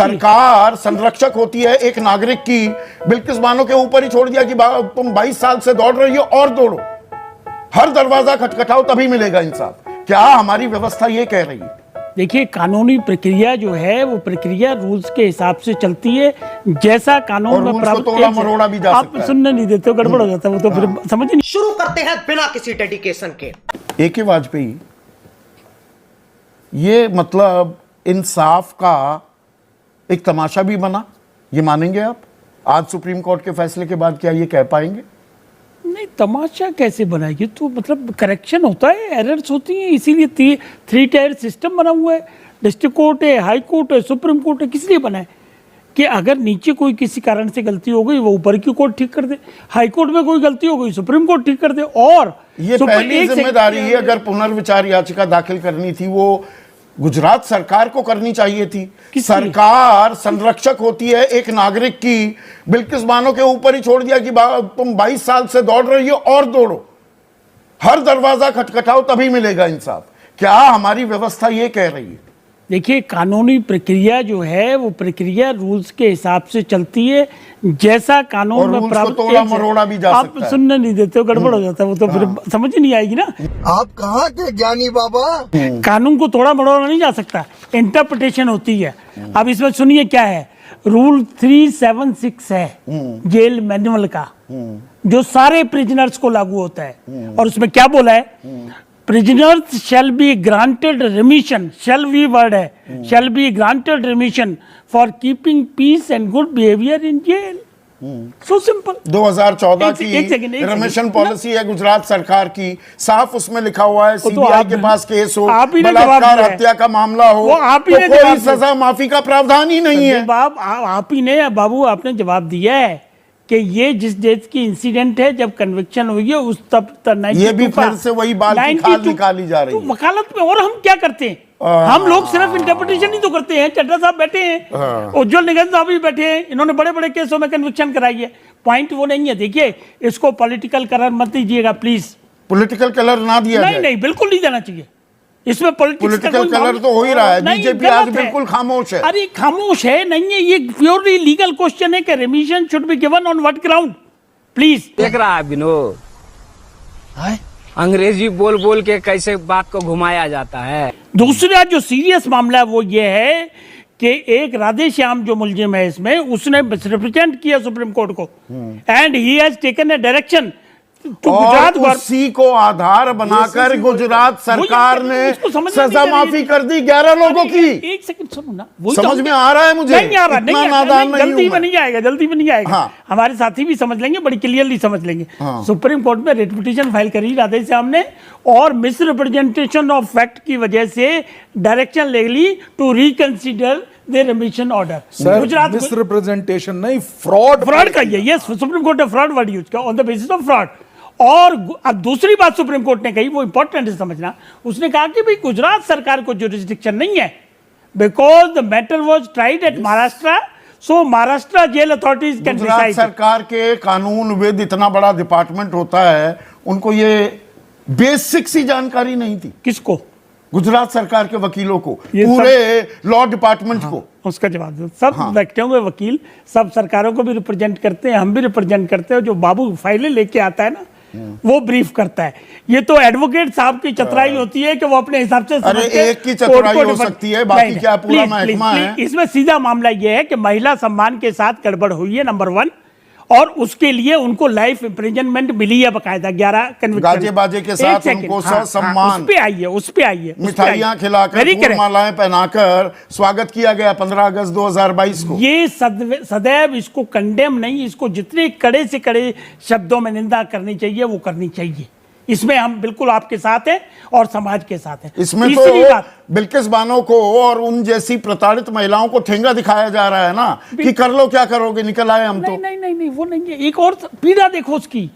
सरकार संरक्षक होती है एक नागरिक की, बिल्किस बानो के ऊपर ही छोड़ दिया कि तुम 22 साल से दौड़ रही हो और दौड़ो, हर दरवाजा खटखटाओ तभी मिलेगा इंसाफ। क्या हमारी व्यवस्था ये कह रही है? देखिए, कानूनी प्रक्रिया जो है वो प्रक्रिया रूल्स के हिसाब से चलती है, जैसा कानून में तोड़ा मरोड़ा भी जा सकता है। आप सुनने नहीं देते हो, गड़बड़ हो जाता है, वो तो फिर समझ नहीं। शुरू करते हैं बिना किसी डेडिकेशन के। AK वाजपेयी, ये मतलब इंसाफ का एक तमाशा भी बना, ये मानेंगे आप? आज सुप्रीम कोर्ट के फैसले के बाद क्या ये कह पाएंगे? नहीं, तमाशा कैसे बनाएगी? तो मतलब करेक्शन होता है, एरर्स होती हैं, इसीलिए 3 टायर सिस्टम बना हुआ है। डिस्ट्रिक्ट कोर्ट है, हाई कोर्ट है, सुप्रीम कोर्ट है। किस लिए बना है? कि अगर नीचे कोई किसी कारण से गलती हो गई वो ऊपर की कोर्ट ठीक कर दे, हाई कोर्ट में कोई गलती हो गई सुप्रीम कोर्ट ठीक कर दे। और ये पहली जिम्मेदारी है, अगर पुनर्विचार याचिका दाखिल करनी थी वो गुजरात सरकार को करनी चाहिए थी। सरकार संरक्षक होती है एक नागरिक की, बिल्किस बानो के ऊपर ही छोड़ दिया कि तुम 22 साल से दौड़ रही हो और दौड़ो, हर दरवाजा खटखटाओ तभी मिलेगा इंसाफ। क्या हमारी व्यवस्था ये कह रही है? देखिए, कानूनी प्रक्रिया जो है वो प्रक्रिया रूल्स के हिसाब से चलती है, जैसा कानून में तोड़ा मरोड़ा भी जा सकता है। आप सुनने नहीं देते हो, गड़बड़ हो जाता है, वो तो फिर समझ ही नहीं आएगी ना। आप कहाँ के ज्ञानी बाबा? कानून को तोड़ा मरोड़ा नहीं जा सकता, इंटरप्रिटेशन होती है। अब इसमें सुनिए क्या है, रूल 376 है जेल मैनुअल का, जो सारे प्रिजनर्स को लागू होता है। और उसमें क्या बोला है? Prisoners shall be granted remission, shall be word है, shall be granted remission for keeping peace and good behavior in jail. So simple. 2014 की रिमिशन पॉलिसी है गुजरात सरकार की, साफ उसमें लिखा हुआ है CBI के पास केस हो, बलात्कार हत्या का मामला हो, तो कोई सजा माफी का प्रावधान ही नहीं है। आप ही ने बाबू आपने जवाब दिया है कि ये जिस डेट की इंसिडेंट है जब कन्विक्शन हुई है उस तब ये भी फिर से वही बाल की खाल निकाली जा रही है। तो वकालत में और हम क्या करते हैं? हम लोग सिर्फ इंटरप्रिटेशन ही तो करते हैं। चड्डा साहब बैठे हैं, उज्जवल निगम साहब भी बैठे हैं, इन्होंने बड़े बड़े केसों में कन्विक्शन कराई है। पॉइंट वो नहीं है। देखिए, इसको पॉलिटिकल कलर मत दीजिएगा प्लीज। पॉलिटिकल कलर ना दिया नहीं नहीं, बिल्कुल नहीं देना चाहिए। इसमें पॉलिटिकल कलर तो हो ही रहा है। बीजेपी आज बिल्कुल खामोश है। अरे खामोश है नहीं है, ये प्योरली लीगल क्वेश्चन है कि रेमिशन should be given on what ground. Please. देख रहा है विनोद, अंग्रेजी बोल बोल के कैसे बात को घुमाया जाता है। दूसरा जो सीरियस मामला है वो ये है कि एक राधे श्याम जो मुलजिम है इसमें, उसने रिप्रेजेंट किया सुप्रीम कोर्ट को and he has taken a direction. तो गुजरात उसी को आधार बनाकर गुजरात सरकार ने सजा माफी कर दी 11 लोगों की। एक सेकंड सुनो ना, समझ में आ रहा है मुझे? नहीं आ रहा, नहीं जल्दी में नहीं आएगा, जल्दी में नहीं आएगा। हाँ। हमारे साथी भी समझ लेंगे, बड़ी क्लियरली समझ लेंगे। हाँ। सुप्रीम कोर्ट में रिट पिटीशन फाइल करी राधे श्याम ने और मिस रिप्रेजेंटेशन ऑफ फैक्ट की वजह से डायरेक्शन ले ली to reconsider the remission order. Gujarat misrepresentation नहीं, फ्रॉड का ये सुप्रीम कोर्ट ने फ्रॉड वर्ड यूज किया on the basis of fraud. और अब दूसरी बात सुप्रीम कोर्ट ने कही, वो इंपॉर्टेंट है समझना, उसने कहा कि भाई गुजरात सरकार को जुरिस्डिक्शन नहीं है because the matter was tried at Maharashtra, so Maharashtra jail authorities can decide. Gujarat सरकार के कानून विद इतना बड़ा डिपार्टमेंट होता है, उनको ये बेसिक सी जानकारी नहीं थी। किसको? गुजरात सरकार के वकीलों को, पूरे लॉ डिपार्टमेंट को। उसका जवाब दो। सब व्यक्तियों में वकील सब सरकारों को भी रिप्रेजेंट करते हैं, हम भी रिप्रेजेंट करते हैं। जो बाबू फाइलें लेके आता है ना वो ब्रीफ करता है। ये तो एडवोकेट साहब की चतुराई होती है कि वो अपने हिसाब से अरे एक की चतुराई हो सकती है, बाकी क्या पूरा महकमा है। इसमें सीधा मामला ये है कि महिला सम्मान के साथ गड़बड़ हुई है, नंबर 1, और उसके लिए उनको लाइफ इम्प्रिजनमेंट मिली है बकायदा 11 कन्विक्शन गाजे बाजे के साथ उनको सम्मान। उस पे आई है मिठाइयां खिलाकर मालाएं पहनाकर स्वागत किया गया 15 अगस्त 2022 को। ये सदैव इसको कंडेम नहीं, इसको जितने कड़े से कड़े शब्दों में निंदा करनी चाहिए वो करनी चाहिए। इसमें हम बिल्कुल आपके साथ हैं और समाज के साथ हैं। इसमें तो बिल्किस बानो को और उन जैसी प्रताड़ित महिलाओं को ठेंगा दिखाया जा रहा है ना कि कर लो क्या करोगे, निकल आए हम। नहीं, तो नहीं वो नहीं है। एक और पीड़ा देखो उसकी,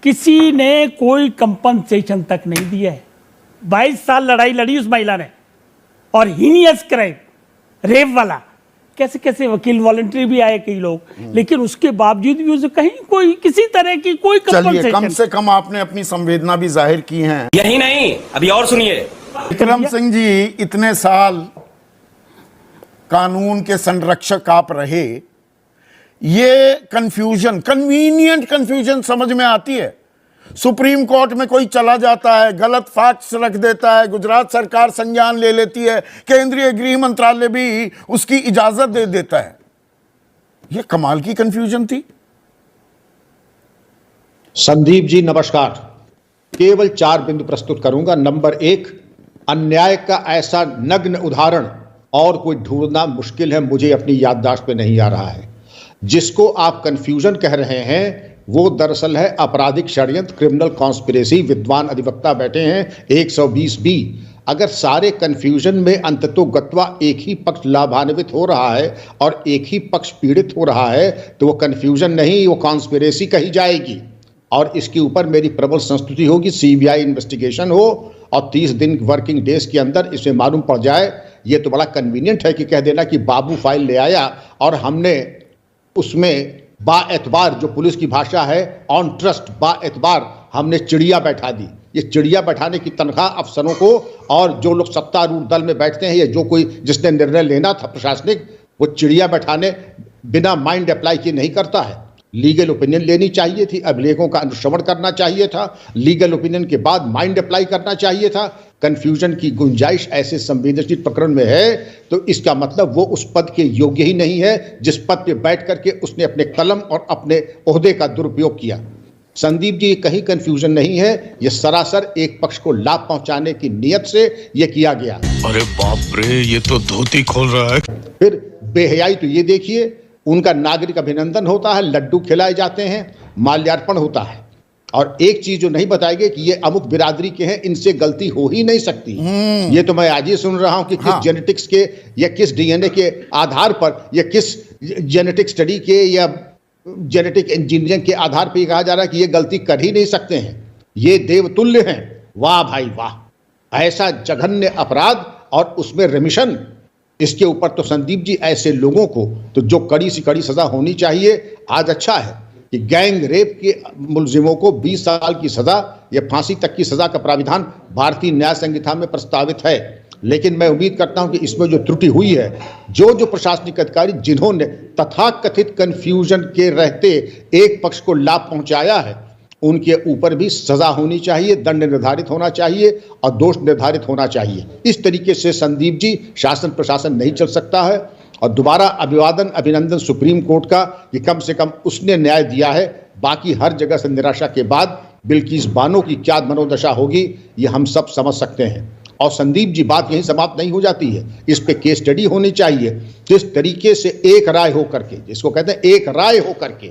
किसी ने कोई कंपनसेशन तक नहीं दिया है। 22 साल लड़ाई लड़ी उस महिला ने और हीनियस क्राइम रेप वाला, कैसे कैसे वकील वॉलंटरी भी आए कई लोग, लेकिन उसके बावजूद भी उसे कहीं कोई किसी तरह की कोई कंपनसेशन। कम से कम आपने अपनी संवेदना भी जाहिर की है। यही नहीं, अभी और सुनिए। विक्रम सिंह जी इतने साल कानून के संरक्षक आप रहे, ये कंफ्यूजन, कन्वीनियंट कंफ्यूजन समझ में आती है। सुप्रीम कोर्ट में कोई चला जाता है, गलत फैक्ट्स रख देता है, गुजरात सरकार संज्ञान ले लेती है, केंद्रीय गृह मंत्रालय भी उसकी इजाजत दे देता है। ये कमाल की कंफ्यूजन थी। संदीप जी नमस्कार। केवल 4 बिंदु प्रस्तुत करूंगा। नंबर 1, अन्याय का ऐसा नग्न उदाहरण और कोई ढूंढना मुश्किल है, मुझे अपनी याददाश्त पे नहीं आ रहा है। जिसको आप कंफ्यूजन कह रहे हैं वो दरअसल है आपराधिक षड्यंत्र, क्रिमिनल कॉन्स्पिरेसी। विद्वान अधिवक्ता बैठे हैं 120B। अगर सारे कंफ्यूजन में अंततोगत्वा एक ही पक्ष लाभान्वित हो रहा है और एक ही पक्ष पीड़ित हो रहा है तो वो कंफ्यूजन नहीं, वो कॉन्स्पिरेसी कही जाएगी। और इसके ऊपर मेरी प्रबल संस्तुति होगी, CBI इन्वेस्टिगेशन हो और 30 दिन वर्किंग डेज के अंदर इसमें मालूम पड़ जाए। ये तो बड़ा कन्वीनियंट है कि कह देना कि बाबू फाइल ले आया और हमने उसमें बाएतबार, जो पुलिस की भाषा है ऑन ट्रस्ट, बाएतबार हमने चिड़िया बैठा दी। ये चिड़िया बैठाने की तनख्वाह अफसरों को और जो लोग सत्तारूढ़ दल में बैठते हैं या जो कोई जिसने निर्णय लेना था प्रशासनिक, वो चिड़िया बैठाने बिना माइंड अप्लाई किए नहीं करता है। लीगल ओपिनियन लेनी चाहिए थी, अभिलेखों का अनुश्रवण करना चाहिए था, लीगल ओपिनियन के बाद माइंड अप्लाई करना चाहिए था। कंफ्यूजन की गुंजाइश ऐसे संवेदनशील प्रकरण में है तो इसका मतलब वो उस पद के योग्य ही नहीं है जिस पद पे बैठ करके उसने अपने कलम और अपने ओहदे का दुरुपयोग किया। संदीप जी, कहीं कंफ्यूजन नहीं है, यह सरासर एक पक्ष को लाभ पहुंचाने की नियत से यह किया गया। अरे बाप रे, ये तो धोती खोल रहा है। फिर बेहयाई तो ये देखिए, उनका नागरिक अभिनंदन होता है, लड्डू खिलाए जाते हैं, माल्यार्पण होता है और एक चीज जो नहीं बताई गई कि ये अमुक बिरादरी के हैं, इनसे गलती हो ही नहीं सकती। ये तो मैं आज ही सुन रहा हूं कि किस जेनेटिक्स के या किस DNA के आधार पर या किस जेनेटिक स्टडी के या जेनेटिक इंजीनियरिंग के आधार पर कहा जा रहा है कि ये गलती कर ही नहीं सकते हैं, ये देवतुल्य हैं। वाह भाई वाह, ऐसा जघन्य अपराध और उसमें रेमिशन। इसके ऊपर तो संदीप जी ऐसे लोगों को तो जो कड़ी से कड़ी सजा होनी चाहिए। आज अच्छा है कि गैंग रेप के मुलजिमों को 20 साल की सजा या फांसी तक की सजा का प्राविधान भारतीय न्याय संहिता में प्रस्तावित है। लेकिन मैं उम्मीद करता हूं कि इसमें जो त्रुटि हुई है, जो प्रशासनिक अधिकारी जिन्होंने तथाकथित कंफ्यूजन के रहते एक पक्ष को लाभ पहुंचाया है, उनके ऊपर भी सजा होनी चाहिए, दंड निर्धारित होना चाहिए और दोष निर्धारित होना चाहिए। इस तरीके से संदीप जी शासन प्रशासन नहीं चल सकता है। और दोबारा अभिवादन अभिनंदन सुप्रीम कोर्ट का कि कम से कम उसने न्याय दिया है। बाकी हर जगह से निराशा के बाद बिल्किस बानो की क्या मनोदशा होगी ये हम सब समझ सकते हैं। और संदीप जी, बात यहीं समाप्त नहीं हो जाती है, इस पे केस स्टडी होनी चाहिए। किस तरीके से एक राय होकर के, जिसको कहते हैं एक राय होकर के,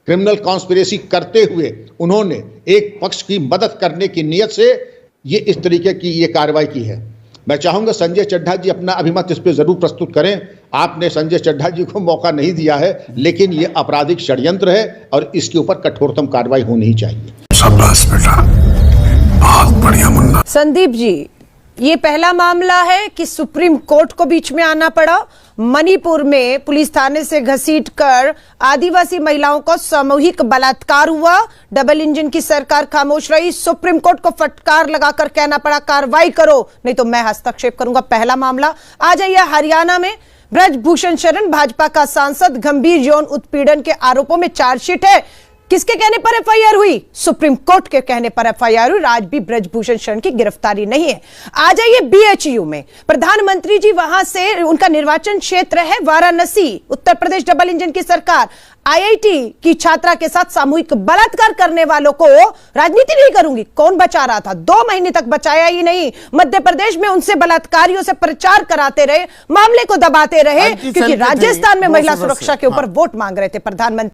क्रिमिनल कॉन्स्पिरेसी करते हुए उन्होंने एक पक्ष की मदद करने की नियत से ये इस तरीके की ये कार्रवाई की है। मैं चाहूंगा संजय चड्ढा जी अपना अभिमत इस पे जरूर प्रस्तुत करें। आपने संजय चड्ढा जी को मौका नहीं दिया है, लेकिन ये आपराधिक षड्यंत्र है और इसके ऊपर कठोरतम कार्रवाई होनी ही चाहिए। शाबाश बेटा, बहुत बढ़िया मुन्ना। संदीप जी, ये पहला मामला है कि सुप्रीम कोर्ट को बीच में आना पड़ा। मणिपुर में पुलिस थाने से घसीटकर आदिवासी महिलाओं को सामूहिक बलात्कार हुआ। डबल इंजन की सरकार खामोश रही। सुप्रीम कोर्ट को फटकार लगाकर कहना पड़ा कार्रवाई करो, नहीं तो मैं हस्तक्षेप करूंगा। पहला मामला। आ जाइए हरियाणा में। ब्रजभूषण शरण भाजपा का सांसद, गंभीर यौन उत्पीड़न के आरोपों में चार्जशीट है। किसके कहने पर FIR हुई? सुप्रीम कोर्ट के कहने पर FIR हुई। आज भी ब्रजभूषण शरण की गिरफ्तारी नहीं है। आ जाइए BHU में। प्रधानमंत्री जी वहां से, उनका निर्वाचन क्षेत्र है वाराणसी, उत्तर प्रदेश। डबल इंजन की सरकार IIT की छात्रा के साथ सामूहिक बलात्कार करने वालों को राजनीति नहीं करूंगी। कौन बचा रहा था? 2 महीने तक बचाया ही नहीं। मध्य प्रदेश में उनसे बलात्कारियों से प्रचार कराते रहे, मामले को दबाते रहे, क्योंकि राजस्थान में महिला सुरक्षा के ऊपर वोट मांग रहे थे प्रधानमंत्री।